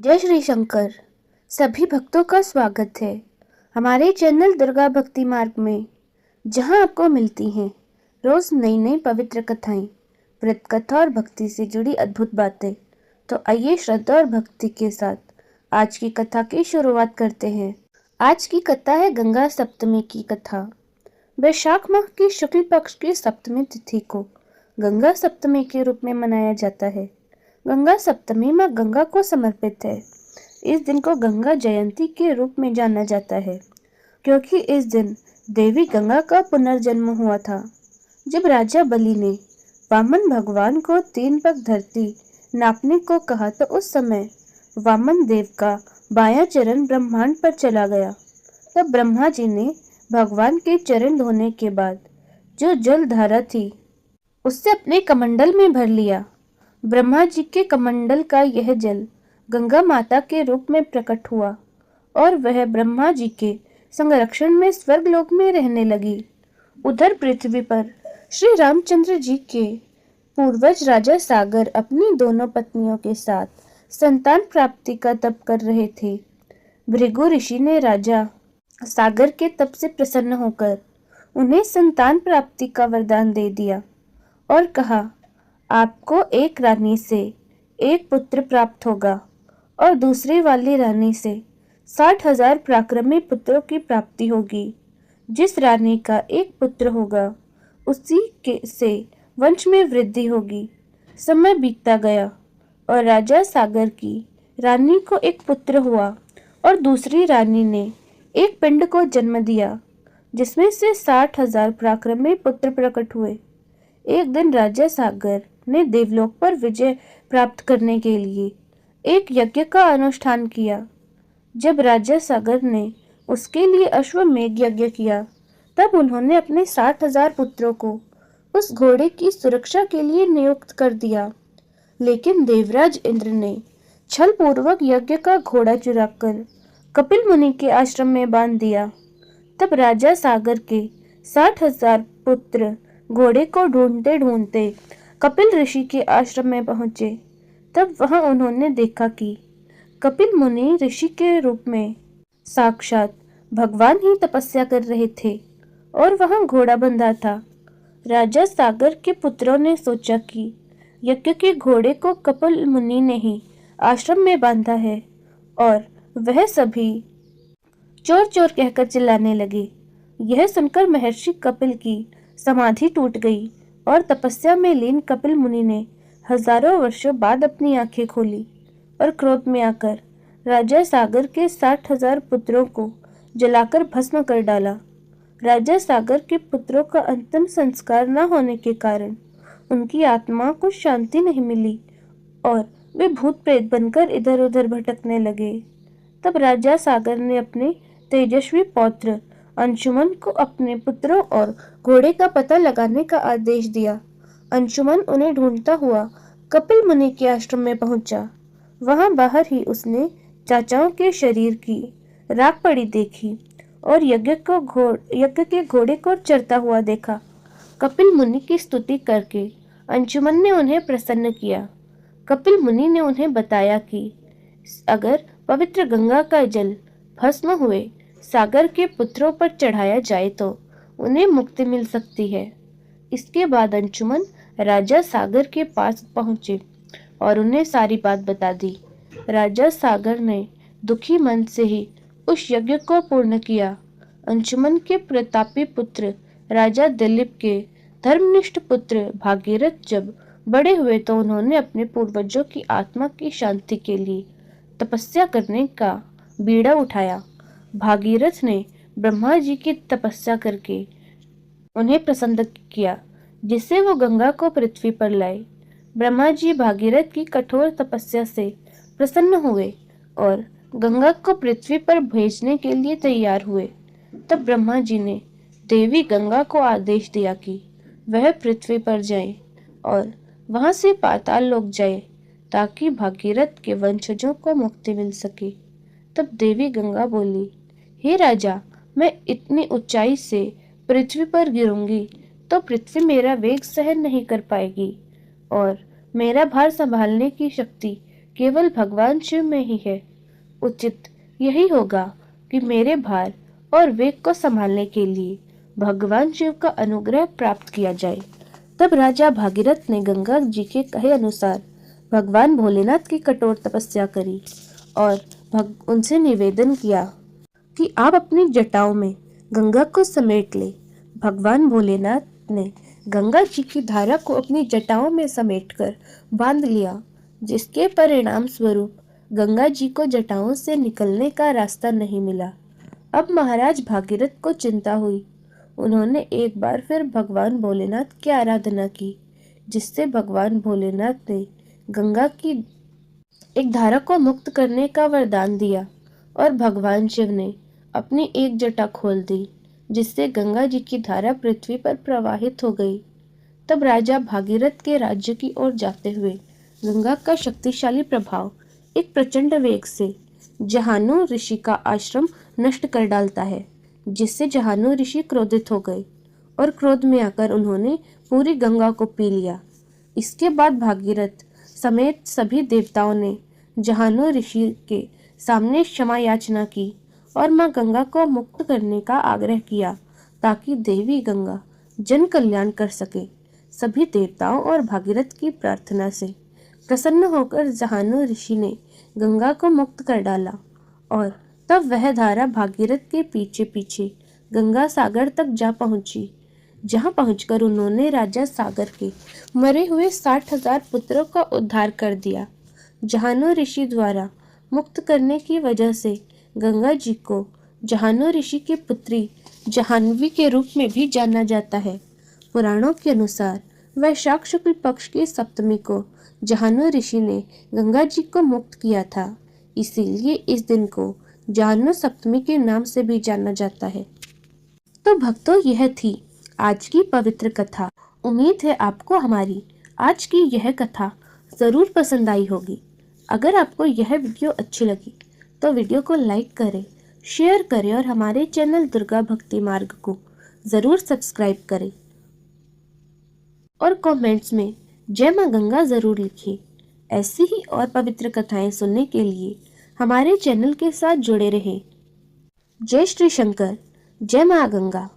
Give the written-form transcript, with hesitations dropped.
जय श्री शंकर। सभी भक्तों का स्वागत है हमारे चैनल दुर्गा भक्ति मार्ग में, जहां आपको मिलती हैं रोज नई नई पवित्र कथाएं, व्रत कथा और भक्ति से जुड़ी अद्भुत बातें। तो आइए श्रद्धा और भक्ति के साथ आज की कथा की शुरुआत करते हैं। आज की कथा है गंगा सप्तमी की कथा। वैशाख माह की शुक्ल पक्ष की सप्तमी तिथि को गंगा सप्तमी के रूप में मनाया जाता है। गंगा सप्तमी माँ गंगा को समर्पित है। इस दिन को गंगा जयंती के रूप में जाना जाता है, क्योंकि इस दिन देवी गंगा का पुनर्जन्म हुआ था। जब राजा बलि ने वामन भगवान को 3 पग धरती नापने को कहा, तो उस समय वामन देव का बायां चरण ब्रह्मांड पर चला गया। तब ब्रह्मा जी ने भगवान के चरण धोने के बाद जो जल धारा थी उससे अपने कमंडल में भर लिया। ब्रह्मा जी के कमंडल का यह जल गंगा माता के रूप में प्रकट हुआ और वह ब्रह्मा जी के संरक्षण में स्वर्गलोक में रहने लगी। उधर पृथ्वी पर श्री रामचंद्र जी के पूर्वज राजा सागर अपनी दोनों पत्नियों के साथ संतान प्राप्ति का तप कर रहे थे। भृगु ऋषि ने राजा सागर के तप से प्रसन्न होकर उन्हें संतान प्राप्ति का वरदान दे दिया और कहा, आपको एक रानी से एक पुत्र प्राप्त होगा और दूसरी वाली रानी से 60,000 पराक्रमी पुत्रों की प्राप्ति होगी। जिस रानी का एक पुत्र होगा उसी के से वंश में वृद्धि होगी। समय बीतता गया और राजा सागर की रानी को एक पुत्र हुआ और दूसरी रानी ने एक पिंड को जन्म दिया, जिसमें से 60,000 पराक्रमी पुत्र प्रकट हुए। एक दिन राजा सागर ने देवलोक पर विजय प्राप्त करने के लिए एक यज्ञ का अनुष्ठान किया। जब राजा सागर ने उसके लिए अश्वमेध यज्ञ किया, तब उन्होंने अपने 60,000 पुत्रों को उस घोड़े की सुरक्षा के लिए नियुक्त कर दिया। लेकिन देवराज इंद्र ने छल पूर्वक यज्ञ का घोड़ा चुराकर कपिल मुनि के आश्रम में बांध दिया। तब राजा सागर के 60,000 पुत्र घोड़े को ढूंढते ढूंढते कपिल ऋषि के आश्रम में पहुंचे। तब वहां उन्होंने देखा कि कपिल मुनि ऋषि के रूप में साक्षात भगवान ही तपस्या कर रहे थे और वहां घोड़ा बंधा था। राजा सागर के पुत्रों ने सोचा कि यज्ञ के घोड़े को कपिल मुनि ने ही आश्रम में बांधा है, और वह सभी चोर चोर कहकर चिल्लाने लगे। यह सुनकर महर्षि कपिल की समाधि टूट गई और तपस्या में लीन कपिल मुनि ने हजारों वर्षों बाद अपनी आंखें खोली और क्रोध में आकर राजा सागर के 60,000 पुत्रों को जलाकर भस्म कर डाला। राजा सागर के पुत्रों का अंतिम संस्कार न होने के कारण उनकी आत्मा को शांति नहीं मिली और वे भूत प्रेत बनकर इधर उधर भटकने लगे। तब राजा सागर ने अपने तेजस्वी पौत्र अंशुमन को अपने पुत्रों और घोड़े का पता लगाने का आदेश दिया। अंशुमन उन्हें ढूंढता हुआ कपिल मुनि के आश्रम में पहुंचा। वहां बाहर ही उसने चाचाओं के शरीर की राख पड़ी देखी और यज्ञ के घोड़े को चरता हुआ देखा। कपिल मुनि की स्तुति करके अंशुमन ने उन्हें प्रसन्न किया। कपिल मुनि ने उन्हें बताया कि अगर पवित्र गंगा का जल भस्म हुए सागर के पुत्रों पर चढ़ाया जाए तो उन्हें मुक्ति मिल सकती है। इसके बाद अंशुमन राजा सागर के पास पहुंचे और उन्हें सारी बात बता दी। राजा सागर ने दुखी मन से ही उस यज्ञ को पूर्ण किया। अंशुमन के प्रतापी पुत्र राजा दिलीप के धर्मनिष्ठ पुत्र भागीरथ जब बड़े हुए तो उन्होंने अपने पूर्वजों की आत्मा की शांति के लिए तपस्या करने का बीड़ा उठाया। भागीरथ ने ब्रह्मा जी की तपस्या करके उन्हें प्रसन्न किया, जिससे वो गंगा को पृथ्वी पर लाए। ब्रह्मा जी भागीरथ की कठोर तपस्या से प्रसन्न हुए और गंगा को पृथ्वी पर भेजने के लिए तैयार हुए। तब ब्रह्मा जी ने देवी गंगा को आदेश दिया कि वह पृथ्वी पर जाए और वहां से पाताल लोक जाए, ताकि भागीरथ के वंशजों को मुक्ति मिल सके। तब देवी गंगा बोली, हे राजा, मैं इतनी ऊंचाई से पृथ्वी पर गिरूंगी तो पृथ्वी मेरा वेग सहन नहीं कर पाएगी और मेरा भार संभालने की शक्ति केवल भगवान शिव में ही है। उचित यही होगा कि मेरे भार और वेग को संभालने के लिए भगवान शिव का अनुग्रह प्राप्त किया जाए। तब राजा भागीरथ ने गंगा जी के कहे अनुसार भगवान भोलेनाथ की कठोर तपस्या करी और उनसे निवेदन किया कि आप अपनी जटाओं में गंगा को समेट ले। भगवान भोलेनाथ ने गंगा जी की धारा को अपनी जटाओं में समेटकर बांध लिया, जिसके परिणाम स्वरूप गंगा जी को जटाओं से निकलने का रास्ता नहीं मिला। अब महाराज भागीरथ को चिंता हुई। उन्होंने एक बार फिर भगवान भोलेनाथ की आराधना की, जिससे भगवान भोलेनाथ ने गंगा की एक धारा को मुक्त करने का वरदान दिया और भगवान शिव ने अपनी एक जटा खोल दी, जिससे गंगा जी की धारा पृथ्वी पर प्रवाहित हो गई। तब राजा भागीरथ के राज्य की ओर जाते हुए गंगा का शक्तिशाली प्रभाव एक प्रचंड वेग से जहानु ऋषि का आश्रम नष्ट कर डालता है, जिससे जहानु ऋषि क्रोधित हो गए और क्रोध में आकर उन्होंने पूरी गंगा को पी लिया। इसके बाद भागीरथ समेत सभी देवताओं ने जहानु ऋषि के सामने क्षमा याचना की और मां गंगा को मुक्त करने का आग्रह किया, ताकि देवी गंगा जन कल्याण कर सके। सभी देवताओं और भागीरथ की प्रार्थना से प्रसन्न होकर जहानु ऋषि ने गंगा को मुक्त कर डाला और तब वह धारा भागीरथ के पीछे पीछे गंगा सागर तक जा पहुंची, जहां पहुंचकर उन्होंने राजा सागर के मरे हुए 60,000 पुत्रों का उद्धार कर दिया। जहानु ऋषि द्वारा मुक्त करने की वजह से गंगा जी को जहानु ऋषि की पुत्री जाह्नवी के रूप में भी जाना जाता है। पुराणों के अनुसार वैशाख शुक्ल पक्ष की सप्तमी को जहानु ऋषि ने गंगा जी को मुक्त किया था, इसीलिए इस दिन को जाह्नू सप्तमी के नाम से भी जाना जाता है। तो भक्तों, यह थी आज की पवित्र कथा। उम्मीद है आपको हमारी आज की यह कथा ज़रूर पसंद आई होगी। अगर आपको यह वीडियो अच्छी लगी तो वीडियो को लाइक करें, शेयर करें और हमारे चैनल दुर्गा भक्ति मार्ग को ज़रूर सब्सक्राइब करें और कमेंट्स में जय मां गंगा ज़रूर लिखें। ऐसी ही और पवित्र कथाएं सुनने के लिए हमारे चैनल के साथ जुड़े रहें। जय श्री शंकर, जय मां गंगा।